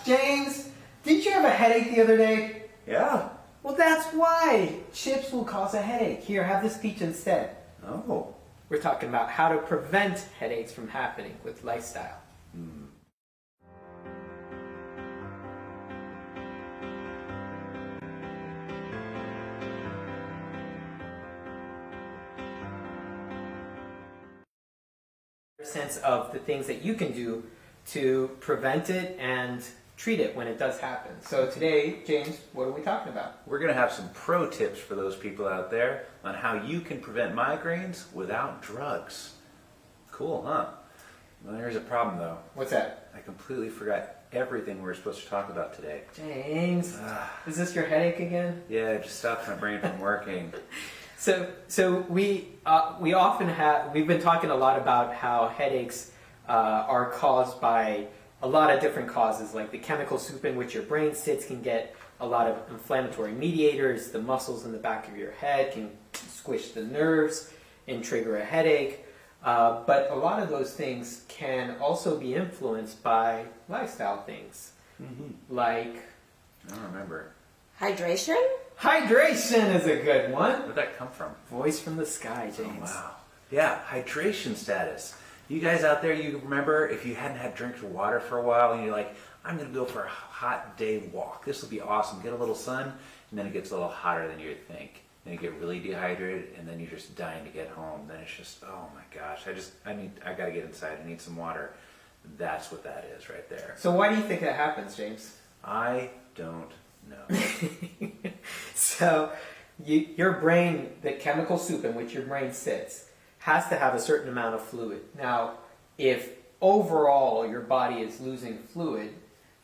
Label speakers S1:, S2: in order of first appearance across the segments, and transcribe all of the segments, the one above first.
S1: James, did you have a headache the other day?
S2: Yeah.
S1: Well, that's why. Chips will cause a headache. Here, have this peach instead.
S2: Oh.
S1: We're talking about how to prevent headaches from happening with lifestyle. Sense of the things that you can do to prevent it and treat it when it does happen. So today, James, what are we talking about?
S2: We're going to have some pro tips for those people out there on how you can prevent migraines without drugs. Cool, huh? Well, here's a problem though.
S1: What's that?
S2: I completely forgot everything we were supposed to talk about today.
S1: James, is this your headache again?
S2: Yeah, it just stopped my brain from working.
S1: So we often have, we've been talking a lot about how headaches are caused by a lot of different causes, like the chemical soup in which your brain sits can get a lot of inflammatory mediators, the muscles in the back of your head can squish the nerves and trigger a headache, but a lot of those things can also be influenced by lifestyle things, like...
S2: I don't remember.
S3: Hydration?
S1: Hydration is a good one.
S2: Where'd that come from?
S1: Voice from the sky, James.
S2: Oh, wow. Yeah, hydration status. You guys out there, you remember if you hadn't had drinks of water for a while and you're like, I'm going to go for a hot day walk. This will be awesome. Get a little sun, and then it gets a little hotter than you would think. Then you get really dehydrated, and then you're just dying to get home. Then it's just, oh my gosh, I got to get inside. I need some water. That's what that is right there.
S1: So why do you think that happens, James?
S2: I don't know.
S1: So your brain, the chemical soup in which your brain sits, has to have a certain amount of fluid. Now, if overall your body is losing fluid,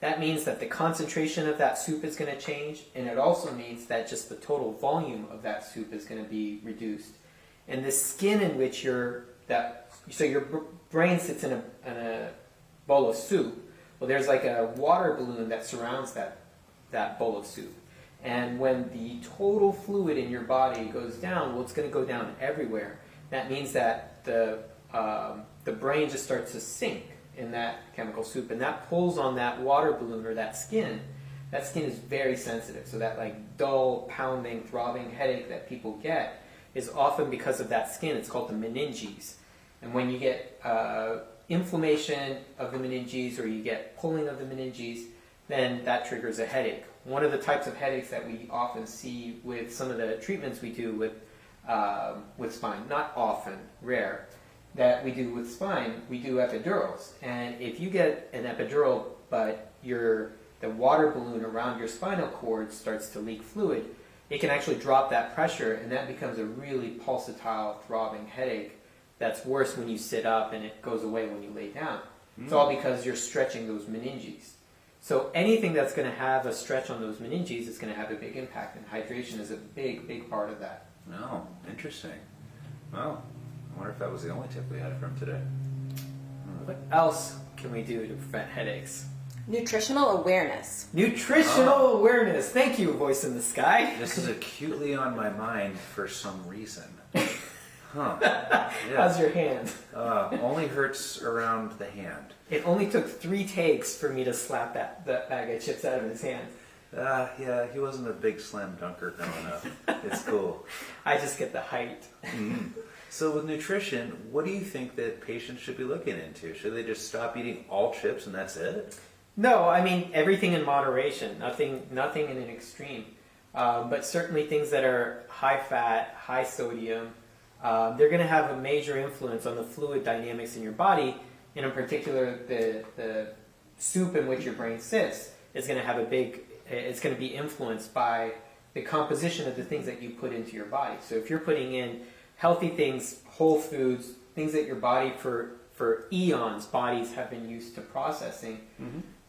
S1: that means that the concentration of that soup is going to change, and it also means that just the total volume of that soup is going to be reduced. And the skin in which your brain sits in a bowl of soup, well, there's like a water balloon that surrounds that bowl of soup. And when the total fluid in your body goes down, well, it's going to go down everywhere. That means that the brain just starts to sink in that chemical soup, and that pulls on that water balloon or that skin. That skin is very sensitive, so that like dull, pounding, throbbing headache that people get is often because of that skin. It's called the meninges. And when you get inflammation of the meninges or you get pulling of the meninges, then that triggers a headache. One of the types of headaches that we often see with some of the treatments we do with spine, not often, rare, that we do with spine, we do epidurals. And if you get an epidural, but the water balloon around your spinal cord starts to leak fluid, it can actually drop that pressure, and that becomes a really pulsatile, throbbing headache that's worse when you sit up, and it goes away when you lay down. It's all because you're stretching those meninges. So anything that's going to have a stretch on those meninges is going to have a big impact, and hydration is a big, big part of that.
S2: Oh, interesting. Well, I wonder if that was the only tip we had from today.
S1: What else can we do to prevent headaches?
S3: Nutritional awareness.
S1: Nutritional awareness. Thank you, voice in the sky.
S2: This is acutely on my mind for some reason. Huh. Yeah.
S1: How's your hand?
S2: Only hurts around the hand.
S1: It only took 3 takes for me to slap that bag of chips out of his hand.
S2: Yeah, he wasn't a big slam dunker growing up. It's cool.
S1: I just get the height.
S2: So with nutrition, what do you think that patients should be looking into? Should they just stop eating all chips and that's it?
S1: No, I mean everything in moderation. Nothing in an extreme. But certainly things that are high fat, high sodium, they're going to have a major influence on the fluid dynamics in your body. And in particular, the soup in which your brain sits is going to have it's going to be influenced by the composition of the things that you put into your body. So if you're putting in healthy things, whole foods, things that your body for eons, bodies have been used to processing,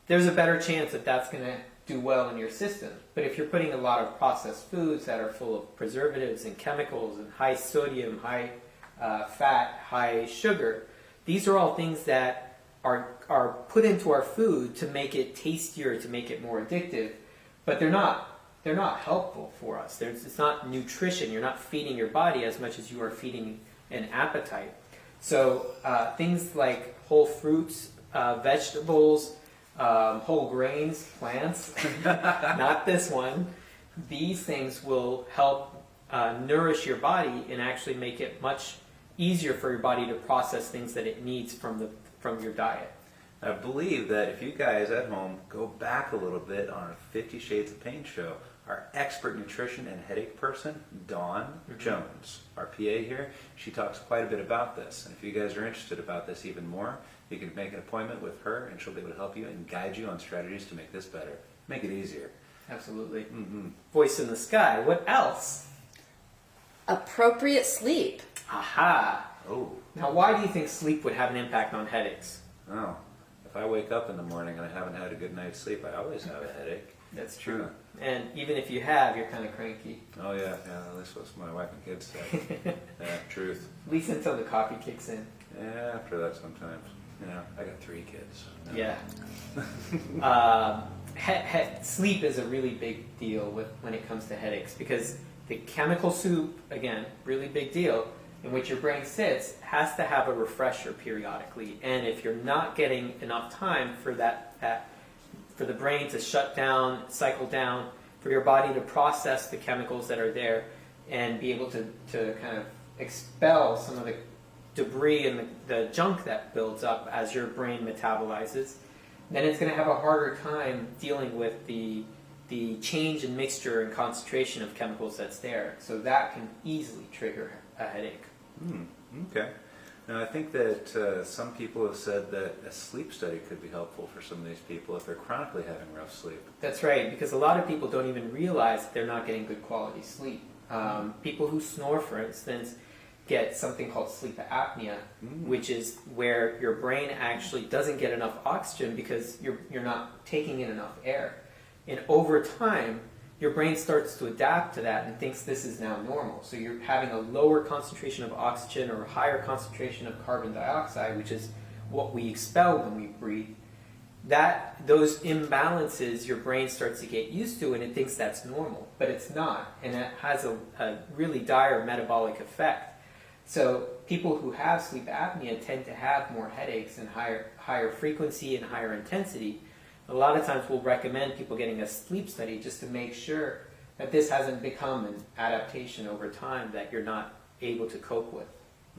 S1: there's a better chance that that's going to do well in your system. But if you're putting a lot of processed foods that are full of preservatives and chemicals and high sodium, high fat, high sugar, these are all things that are put into our food to make it tastier, to make it more addictive, but they're not helpful for us. It's not nutrition. You're not feeding your body as much as you are feeding an appetite. So things like whole fruits, vegetables, whole grains, plants, not this one. These things will help nourish your body and actually make it much easier for your body to process things that it needs from your diet.
S2: I believe that if you guys at home go back a little bit on our 50 Shades of Pain show, our expert nutrition and headache person, Dawn Jones, our PA here, she talks quite a bit about this. And if you guys are interested about this even more, you can make an appointment with her and she'll be able to help you and guide you on strategies to make this better, make it easier.
S1: Absolutely. Voice in the sky. What else?
S3: Appropriate sleep.
S1: Aha.
S2: Oh.
S1: Now, why do you think sleep would have an impact on headaches?
S2: Oh. If I wake up in the morning and I haven't had a good night's sleep, I always have a headache.
S1: That's true. And even if you have, you're kind of cranky.
S2: Oh yeah, that's what my wife and kids say. Yeah, truth.
S1: At least until the coffee kicks in.
S2: Yeah, after that sometimes. I got 3 kids.
S1: Yeah. Sleep is a really big deal when it comes to headaches because the chemical soup, again, really big deal, in which your brain sits, has to have a refresher periodically. And if you're not getting enough time for for the brain to shut down, cycle down, for your body to process the chemicals that are there and be able to kind of expel some of the debris and the junk that builds up as your brain metabolizes, then it's going to have a harder time dealing with the change in mixture and concentration of chemicals that's there. So that can easily trigger a headache.
S2: Okay. Now, I think that some people have said that a sleep study could be helpful for some of these people if they're chronically having rough sleep.
S1: That's right, because a lot of people don't even realize that they're not getting good quality sleep. People who snore, for instance, get something called sleep apnea, which is where your brain actually doesn't get enough oxygen because you're not taking in enough air. And over time, your brain starts to adapt to that and thinks this is now normal. So you're having a lower concentration of oxygen or a higher concentration of carbon dioxide, which is what we expel when we breathe. Those imbalances your brain starts to get used to and it thinks that's normal, but it's not. And it has a really dire metabolic effect. So people who have sleep apnea tend to have more headaches and higher frequency and higher intensity. A lot of times we'll recommend people getting a sleep study just to make sure that this hasn't become an adaptation over time that you're not able to cope with.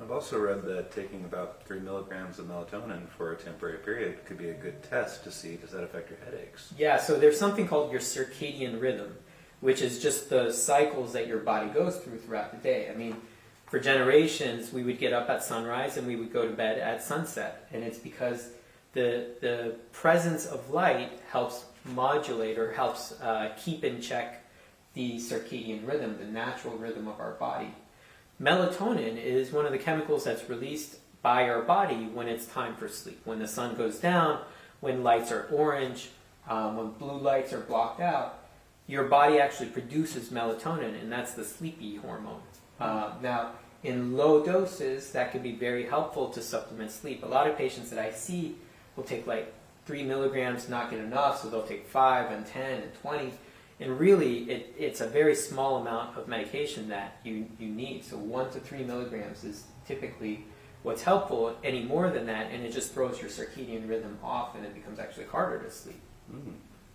S2: I've also read that taking about 3 milligrams of melatonin for a temporary period could be a good test to see does that affect your headaches.
S1: Yeah, so there's something called your circadian rhythm, which is just the cycles that your body goes through throughout the day. I mean, for generations, we would get up at sunrise and we would go to bed at sunset. And it's because the presence of light helps modulate or helps keep in check the circadian rhythm, the natural rhythm of our body. Melatonin is one of the chemicals that's released by our body when it's time for sleep. When the sun goes down, when lights are orange, when blue lights are blocked out, your body actually produces melatonin, and that's the sleepy hormone. Now, in low doses, that can be very helpful to supplement sleep. A lot of patients that I see will take like 3 milligrams, not get enough, so they'll take 5 and 10 and 20. And really, it's a very small amount of medication that you need. So 1 to 3 milligrams is typically what's helpful. Any more than that, and it just throws your circadian rhythm off, and it becomes actually harder to sleep.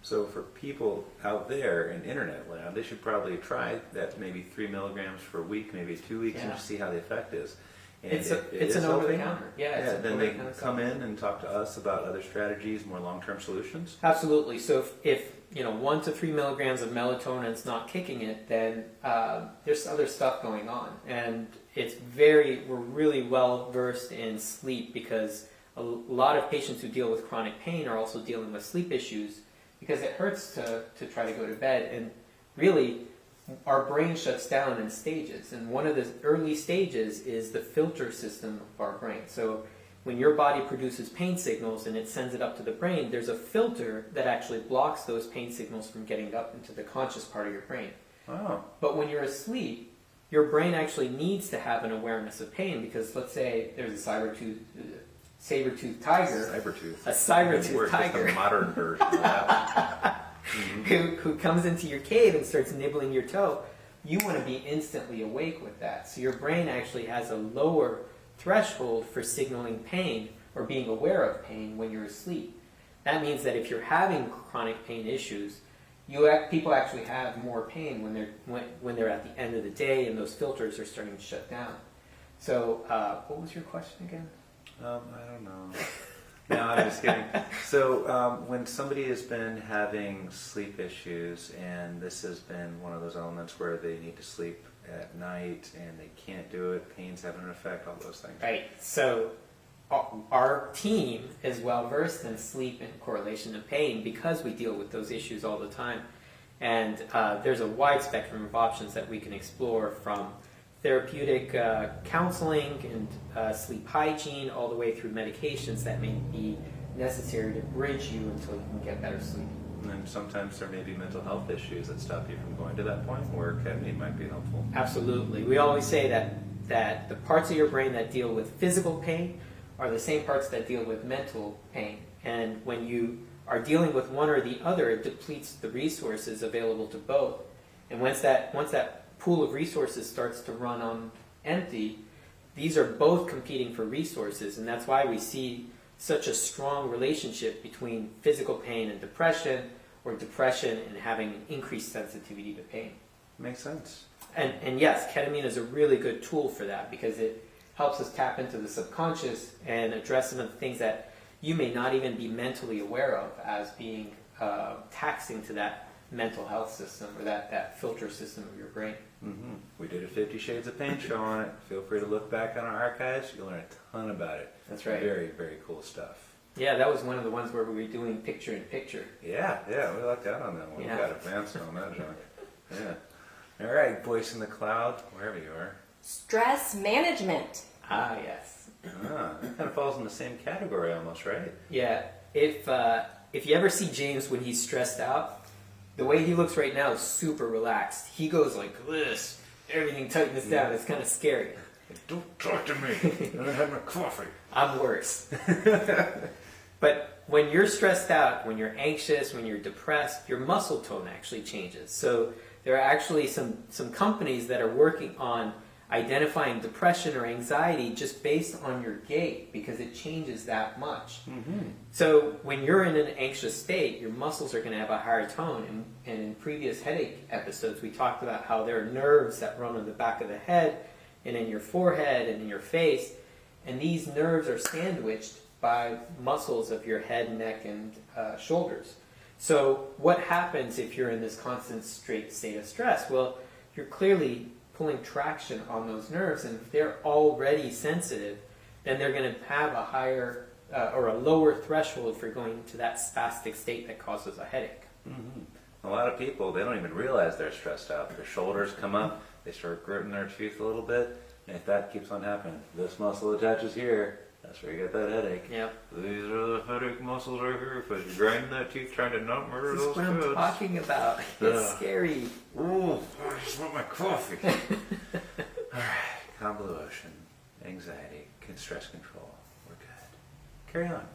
S2: So for people out there in internet land, they should probably try that maybe 3 milligrams for a week, maybe 2 weeks, and just see how the effect is. And
S1: it's an over-the-counter. Yeah,
S2: then they can come in and talk to us about other strategies, more long-term solutions.
S1: Absolutely. So if 1 to 3 milligrams of melatonin is not kicking it, then there's other stuff going on, and we're really well versed in sleep because a lot of patients who deal with chronic pain are also dealing with sleep issues because it hurts to try to go to bed, and really our brain shuts down in stages, and one of the early stages is the filter system of our brain. So when your body produces pain signals and it sends it up to the brain, there's a filter that actually blocks those pain signals from getting up into the conscious part of your brain.
S2: Oh.
S1: But when you're asleep, your brain actually needs to have an awareness of pain because let's say there's a saber-toothed tiger. A saber-toothed tiger.
S2: Just a modern version of that.
S1: who comes into your cave and starts nibbling your toe, you want to be instantly awake with that. So your brain actually has a lower threshold for signaling pain or being aware of pain when you're asleep. That means that if you're having chronic pain issues, people actually have more pain when they're at the end of the day and those filters are starting to shut down. So, what was your question again?
S2: I don't know. No, I'm just kidding. So, when somebody has been having sleep issues, and this has been one of those elements where they need to sleep at night and they can't do it, pain's having an effect, all those things.
S1: Right. So, our team is well versed in sleep and correlation of pain because we deal with those issues all the time. And there's a wide spectrum of options that we can explore, from therapeutic counseling and sleep hygiene all the way through medications that may be necessary to bridge you until you can get better sleep.
S2: And then sometimes there may be mental health issues that stop you from going to that point where ketamine might be helpful.
S1: Absolutely. We always say that the parts of your brain that deal with physical pain are the same parts that deal with mental pain. And when you are dealing with one or the other, it depletes the resources available to both. And once that pool of resources starts to run on empty, these are both competing for resources, and that's why we see such a strong relationship between physical pain and depression, or depression and having an increased sensitivity to pain.
S2: Makes sense.
S1: And yes, ketamine is a really good tool for that because it helps us tap into the subconscious and address some of the things that you may not even be mentally aware of as being taxing to that mental health system or that filter system of your brain.
S2: Mm-hmm. We did a 50 Shades of Pain show on it. Feel free to look back on our archives. You'll learn a ton about it.
S1: That's right.
S2: Very, very cool stuff.
S1: Yeah, that was one of the ones where we were doing picture-in-picture.
S2: Yeah, we lucked out on that one.
S1: Yeah.
S2: We got advanced on that junk. Yeah. All right, voice in the cloud, wherever you are.
S3: Stress management.
S1: Ah, yes.
S2: That kind of falls in the same category almost, right?
S1: Yeah. If you ever see James when he's stressed out, the way he looks right now is super relaxed. He goes like this. Everything tightens down. It's kind of scary.
S2: Don't talk to me. I don't have my coffee.
S1: I'm worse. But when you're stressed out, when you're anxious, when you're depressed, your muscle tone actually changes. So there are actually some companies that are working on identifying depression or anxiety just based on your gait because it changes that much. Mm-hmm. So when you're in an anxious state, your muscles are going to have a higher tone. And in previous headache episodes, we talked about how there are nerves that run on the back of the head and in your forehead and in your face. And these nerves are sandwiched by muscles of your head, neck, and shoulders. So what happens if you're in this constant state of stress? Well, you're clearly pulling traction on those nerves, and if they're already sensitive, then they're going to have a higher or a lower threshold for going into that spastic state that causes a headache.
S2: Mm-hmm. A lot of people, they don't even realize they're stressed out. Their shoulders come up, they start gritting their teeth a little bit, and if that keeps on happening, this muscle attaches here, that's where you get that headache.
S1: Yep.
S2: These are the headache muscles right here, because you're grinding that teeth trying to not murder
S1: This is
S2: those
S1: what I'm
S2: kids.
S1: talking about. It's scary.
S2: Ooh, I just want my coffee. Alright, calm blue ocean, anxiety, stress control. We're good. Carry on.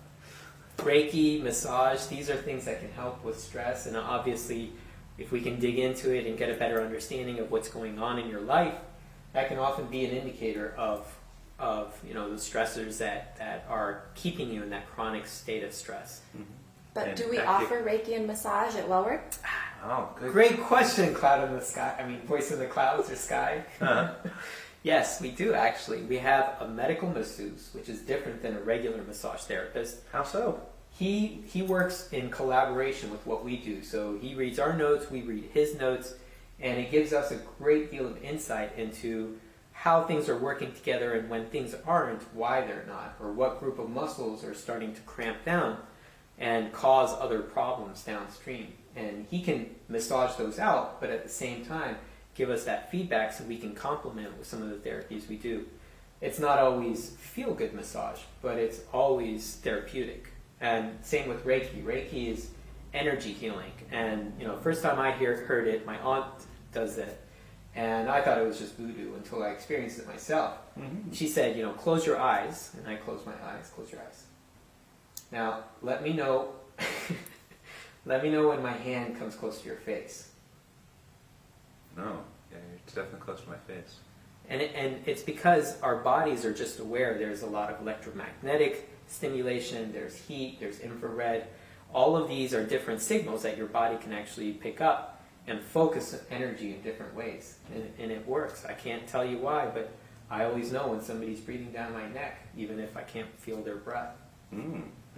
S1: Reiki, massage, these are things that can help with stress, and obviously if we can dig into it and get a better understanding of what's going on in your life, that can often be an indicator of the stressors that are keeping you in that chronic state of stress.
S2: Mm-hmm.
S3: But
S2: And
S3: do we
S2: that
S3: offer Reiki and massage at Wellward?
S2: Oh, good.
S1: Great question, Cloud in the Sky. I mean, Voice in the Clouds or Sky.
S2: Uh-huh.
S1: Yes, we do actually. We have a medical masseuse, which is different than a regular massage therapist.
S2: How so?
S1: He works in collaboration with what we do. So he reads our notes, we read his notes, and it gives us a great deal of insight into how things are working together and when things aren't, why they're not, or what group of muscles are starting to cramp down and cause other problems downstream. And he can massage those out, but at the same time give us that feedback so we can complement with some of the therapies we do. It's not always feel-good massage, but it's always therapeutic. And same with Reiki. Reiki is energy healing. And first time I heard it, my aunt does it. And I thought it was just voodoo until I experienced it myself. Mm-hmm. She said, close your eyes. And I closed my eyes. Close your eyes. Now, let me know when my hand comes close to your face.
S2: No. Yeah, it's definitely close to my face.
S1: And it's because our bodies are just aware there's a lot of electromagnetic stimulation, there's heat, there's infrared. All of these are different signals that your body can actually pick up and focus energy in different ways. And it works. I can't tell you why, but I always know when somebody's breathing down my neck, even if I can't feel their breath.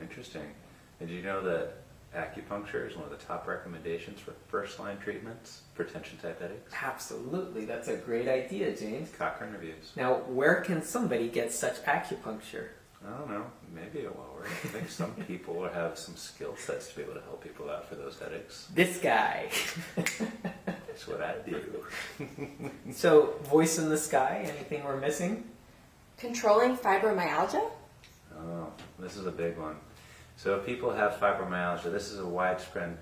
S2: Interesting. Did you know that acupuncture is one of the top recommendations for first-line treatments for tension-type headaches?
S1: Absolutely. That's a great idea, James.
S2: Cochrane reviews.
S1: Now, where can somebody get such acupuncture?
S2: I don't know. Maybe a lower. I think some people have some skill sets to be able to help people out for those headaches.
S1: This guy.
S2: That's what I do.
S1: So, voice in the sky, anything we're missing?
S3: Controlling fibromyalgia?
S2: Oh, this is a big one. So if people have fibromyalgia, this is a widespread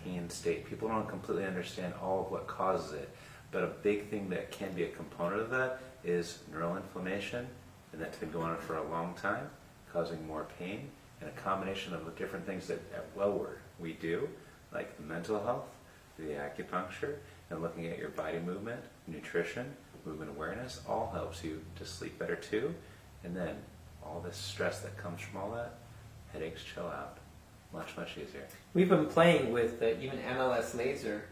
S2: pain state. People don't completely understand all of what causes it. But a big thing that can be a component of that is neural inflammation, and that's been going on for a long time, causing more pain, and a combination of the different things that we do, like the mental health, the acupuncture, and looking at your body movement, nutrition, movement awareness, all helps you to sleep better too. And then all this stress that comes from all that, headaches chill out. Much, much easier.
S1: We've been playing with even MLS laser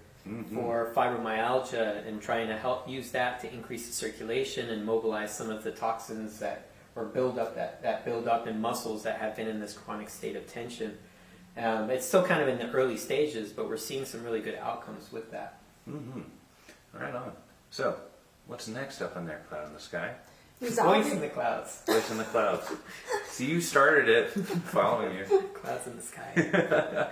S1: for fibromyalgia and trying to help use that to increase the circulation and mobilize some of the toxins that build up in muscles that have been in this chronic state of tension. It's still kind of in the early stages, but we're seeing some really good outcomes with that.
S2: Right on. So, what's next up on there, cloud in the sky?
S1: Voice in the clouds.
S2: Voice in the clouds. See, you started it. Following you.
S1: Clouds in the sky.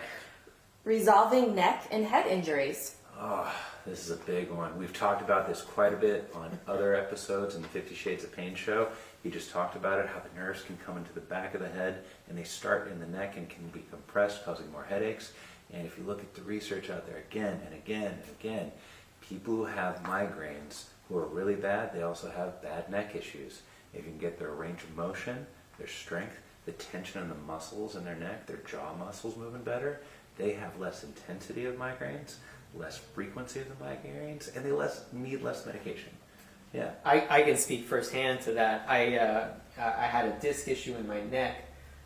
S3: Resolving neck and head injuries.
S2: Oh, this is a big one. We've talked about this quite a bit on other episodes in the 50 Shades of Pain show. You just talked about it, how the nerves can come into the back of the head and they start in the neck and can be compressed, causing more headaches. And if you look at the research out there again and again and again, people who have migraines who are really bad, they also have bad neck issues. If you can get their range of motion, their strength, the tension in the muscles in their neck, their jaw muscles moving better, they have less intensity of migraines, less frequency of the migraines, and they need less medication. Yeah.
S1: I can speak firsthand to that. I had a disc issue in my neck,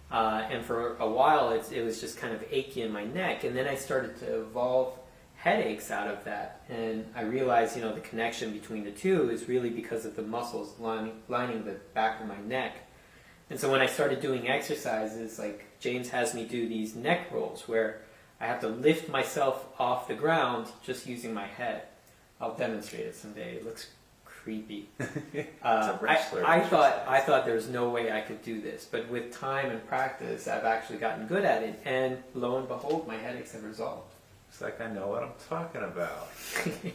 S1: and for a while it was just kind of achy in my neck, and then I started to evolve headaches out of that, and I realized, the connection between the two is really because of the muscles lining the back of my neck. And so when I started doing exercises, like James has me do these neck rolls where I have to lift myself off the ground just using my head. I'll demonstrate it someday. It looks creepy. I thought there was no way I could do this, but with time and practice, I've actually gotten good at it, and lo and behold, my headaches have resolved.
S2: It's like I know what I'm talking about.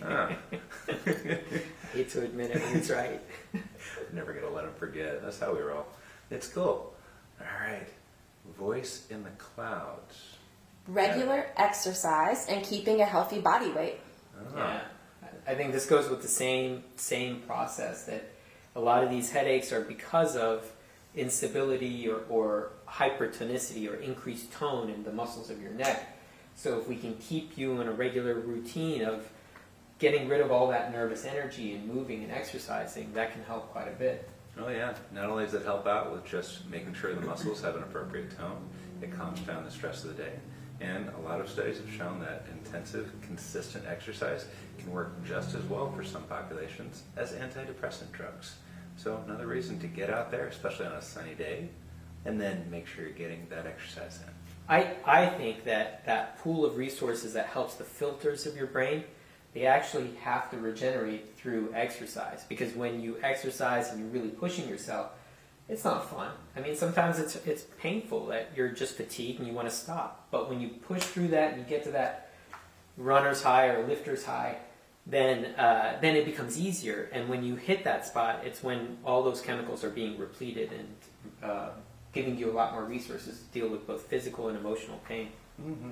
S1: I hate to admit it, but it's right.
S2: Never gonna let him forget. That's how we roll. It's cool. All right. Voice in the clouds.
S3: Regular exercise and keeping a healthy body weight.
S1: Yeah, I think this goes with the same process, that a lot of these headaches are because of instability or hypertonicity or increased tone in the muscles of your neck. So if we can keep you in a regular routine of getting rid of all that nervous energy and moving and exercising, that can help quite a bit.
S2: Oh yeah. Not only does it help out with just making sure the muscles have an appropriate tone, it calms down the stress of the day. And a lot of studies have shown that intensive, consistent exercise can work just as well for some populations as antidepressant drugs. So another reason to get out there, especially on a sunny day, and then make sure you're getting that exercise in.
S1: I think that pool of resources that helps the filters of your brain, they actually have to regenerate through exercise. Because when you exercise and you're really pushing yourself, it's not fun. I mean, sometimes it's painful that you're just fatigued and you want to stop. But when you push through that and you get to that runner's high or lifter's high, then it becomes easier. And when you hit that spot, it's when all those chemicals are being repleted and giving you a lot more resources to deal with both physical and emotional pain.
S2: Mm-hmm.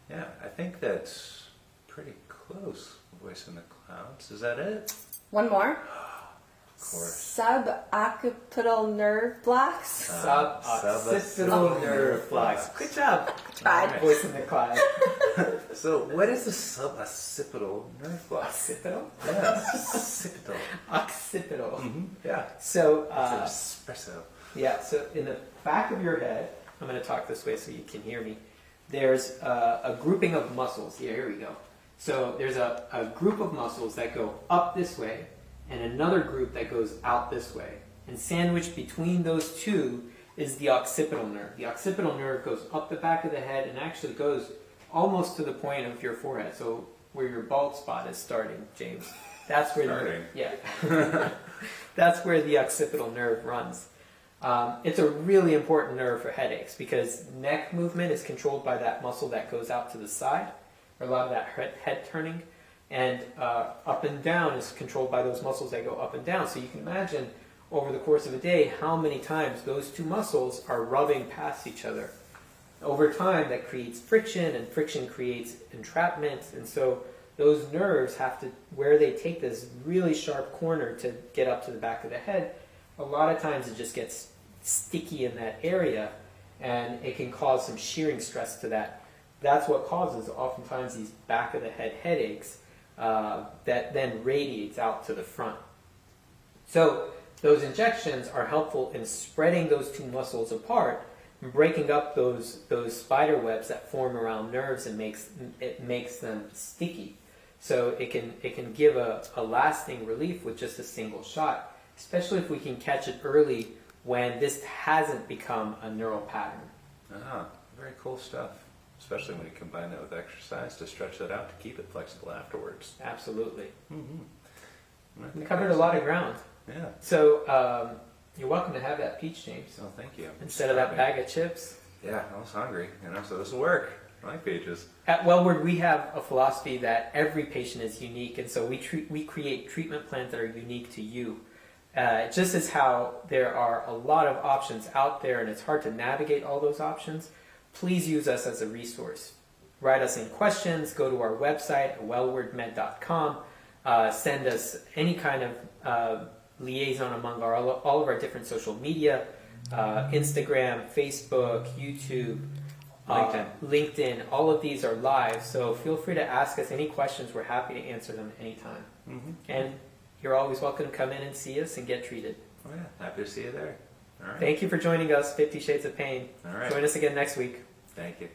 S2: Yeah, I think that's pretty close. Voice in the clouds. Is that it?
S3: One more.
S2: Of course.
S3: Suboccipital nerve blocks.
S1: Suboccipital nerve blocks. Good job.
S3: Tried.
S1: Right. Voice in the cloud.
S2: So, what is the suboccipital nerve block?
S1: Occipital?
S2: Yeah, occipital.
S1: Occipital.
S2: Mm-hmm. Yeah.
S1: So,
S2: It's an espresso.
S1: yeah, so in the back of your head, I'm going to talk this way so you can hear me. there's a grouping of muscles. Here we go. So there's a group of muscles that go up this way and another group that goes out this way. And sandwiched between those two is the occipital nerve. The occipital nerve goes up the back of the head and actually goes almost to the point of your forehead. So where your bald spot is starting, James. That's where that's where the occipital nerve runs. It's a really important nerve for headaches because neck movement is controlled by that muscle that goes out to the side, or a lot of that head turning, and up and down is controlled by those muscles that go up and down. So you can imagine over the course of a day how many times those two muscles are rubbing past each other. Over time, that creates friction, and friction creates entrapment, and so those nerves have to, where they take this really sharp corner to get up to the back of the head, a lot of times it just gets sticky in that area, and it can cause some shearing stress to that. That's what causes oftentimes these back of the head headaches that then radiates out to the front. So those injections are helpful in spreading those two muscles apart and breaking up those spider webs that form around nerves and makes them sticky. So it can give a lasting relief with just a single shot, especially if we can catch it early when this hasn't become a neural pattern.
S2: Ah, very cool stuff. Especially when you combine that with exercise to stretch that out to keep it flexible afterwards.
S1: Absolutely.
S2: Mm-hmm.
S1: We covered a lot of ground.
S2: Yeah.
S1: So you're welcome to have that peach, James.
S2: Oh, thank you.
S1: Instead of that bag of chips.
S2: Yeah, I was hungry, so this will work. I like peaches.
S1: At Wellward, we have a philosophy that every patient is unique, and so we create treatment plans that are unique to you. Just as how there are a lot of options out there and it's hard to navigate all those options, please use us as a resource. Write us in questions, go to our website at wellwardmed.com, send us any kind of liaison among all of our different social media, Instagram, Facebook, YouTube, LinkedIn. All of these are live, so feel free to ask us any questions. We're happy to answer them anytime. Mm-hmm. And you're always welcome to come in and see us and get treated.
S2: Oh yeah, happy to see you there. All right.
S1: Thank you for joining us, 50 Shades of Pain.
S2: All right.
S1: Join us again next week.
S2: Thank you.